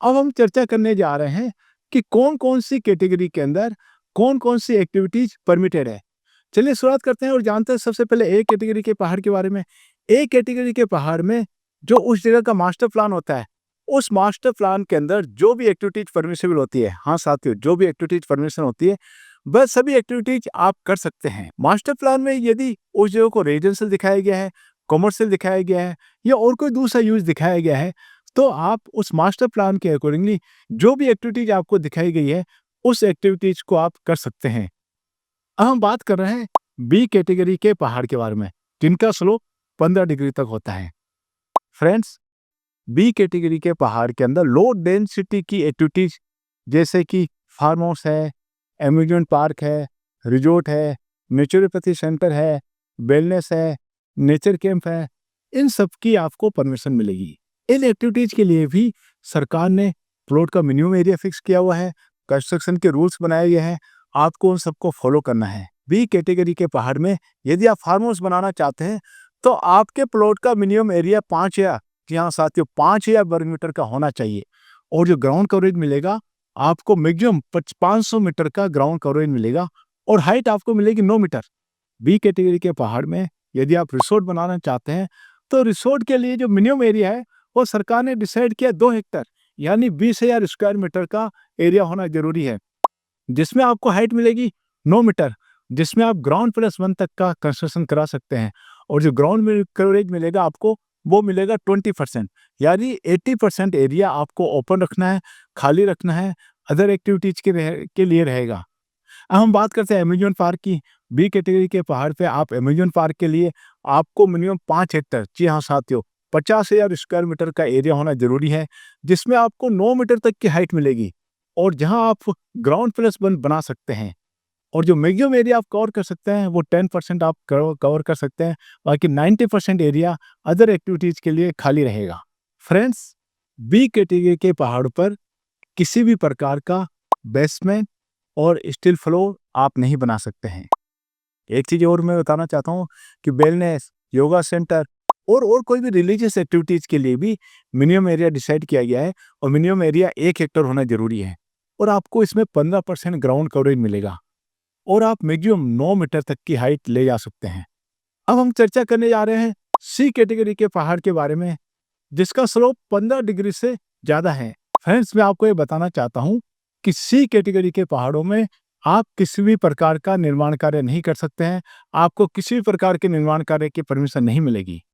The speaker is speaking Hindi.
अब हम चर्चा करने जा रहे हैं कि कौन-कौन सी कैटेगरी के अंदर कौन-कौन सी एक्टिविटीज़ परमिटेड है। चलिए शुरुआत करते हैं और जानते हैं सबसे पहले ए कैटेगरी के पहाड़ के बारे में। ए कैटेगरी के पहाड़ में जो उस जगह का मास्टर प्लान होता है, उस मास्टर प्लान के अंदर जो भी एक्टिविटीज़ परमिसिबल होती है, हाँ साथियों, जो भी एक्टिविटीज़ परमिशन होती है, वह सभी एक्टिविटीज़ आप कर सकते हैं। मास्टर प्लान में यदि उस जगह को रेजिडेंशियल दिखाया गया है, कमर्शियल दिखाया गया है या और कोई दूसरा यूज़ दिखाया गया है, तो आप उस मास्टर प्लान के अकॉर्डिंगली जो भी एक्टिविटीज़ आपको दिखाई गई है, उस एक्टिविटीज़ को आप कर सकते हैं। अब हम बात कर रहे हैं बी कैटेगरी के पहाड़ के बारे में, जिनका स्लोप 15 डिग्री तक होता है। फ्रेंड्स, बी कैटेगरी के पहाड़ के अंदर लो डेंसिटी की एक्टिविटीज़ जैसे कि फार्म हाउस है, एम्यूज़मेंट पार्क है, रिज़ॉर्ट है, नेचुरोपैथी सेंटर है, वेलनेस है, नेचर कैंप है, इन सब की आपको परमिशन मिलेगी। इन एक्टिविटीज़ के लिए भी सरकार ने प्लॉट का मिनिमम एरिया फिक्स किया हुआ है, कंस्ट्रक्शन के रूल्स बनाए गए हैं, आपको उन सबको फॉलो करना है। बी कैटेगरी के पहाड़ में यदि आप फार्म हाउस बनाना चाहते हैं, तो आपके प्लॉट का मिनिमम एरिया 5 या जी हाँ साथियों 5,000 वर्ग मीटर का होना चाहिए और जो ग्राउंड कवरेज मिलेगा आपको मैक्सिमम 500 मीटर का ग्राउंड कवरेज मिलेगा और हाइट आपको मिलेगी 9 मीटर। बी कैटेगरी के पहाड़ में यदि आप रिसोर्ट बनाना चाहते हैं तो रिसोर्ट के लिए जो मिनिमम एरिया है वो सरकार ने डिसाइड किया 2 हेक्टर यानी 20,000 स्क्वायर मीटर का एरिया होना जरूरी है, जिसमें आपको हाइट मिलेगी 9 मीटर, जिसमें आप ग्राउंड प्लस 1 तक का कंस्ट्रक्शन करा सकते हैं और जो ग्राउंड कवरेज मिलेगा आपको वो मिलेगा 20%, यानी 80% एरिया आपको ओपन रखना है, खाली रखना है, अदर एक्टिविटीज के लिए रहेगा। अब हम बात करते हैं अमेज़न पार्क की। बी कैटेगरी के पहाड़ पे आप अमेज़न पार्क के लिए आपको मिनिमम 5 हेक्टर, जी हाँ साथियों, 50,000 स्क्वायर मीटर का एरिया होना ज़रूरी है, जिसमें आपको 9 मीटर तक की हाइट मिलेगी और जहाँ आप ग्राउंड प्लस 1 बना सकते हैं और जो मैक्सिमम एरिया आप कवर कर सकते हैं वो 10% आप कवर कर सकते हैं, बाकी 90% एरिया अदर एक्टिविटीज़ के लिए खाली रहेगा। फ्रेंड्स, बी कैटेगरी के पहाड़ पर किसी भी प्रकार का बेसमेंट और स्टील फ्लोर आप नहीं बना सकते हैं। एक चीज़ और मैं बताना चाहता हूँ कि वेलनेस, योगा सेंटर और कोई भी रिलीजियस एक्टिविटीज़ के लिए भी मिनिमम एरिया डिसाइड किया गया है और मिनिमम एरिया 1 हेक्टर होना ज़रूरी है और आपको इसमें 15% ग्राउंड कवरेज मिलेगा और आप मैक्सिमम 9 मीटर तक की हाइट ले जा सकते हैं। अब हम चर्चा करने जा रहे हैं सी कैटेगरी के पहाड़ के बारे में, जिसका स्लोप 15 डिग्री से ज़्यादा है। फ्रेंड्स, मैं आपको ये बताना चाहता हूँ कि सी कैटेगरी के पहाड़ों में आप किसी भी प्रकार का निर्माण कार्य नहीं कर सकते हैं, आपको किसी भी प्रकार के निर्माण कार्य की परमिशन नहीं मिलेगी।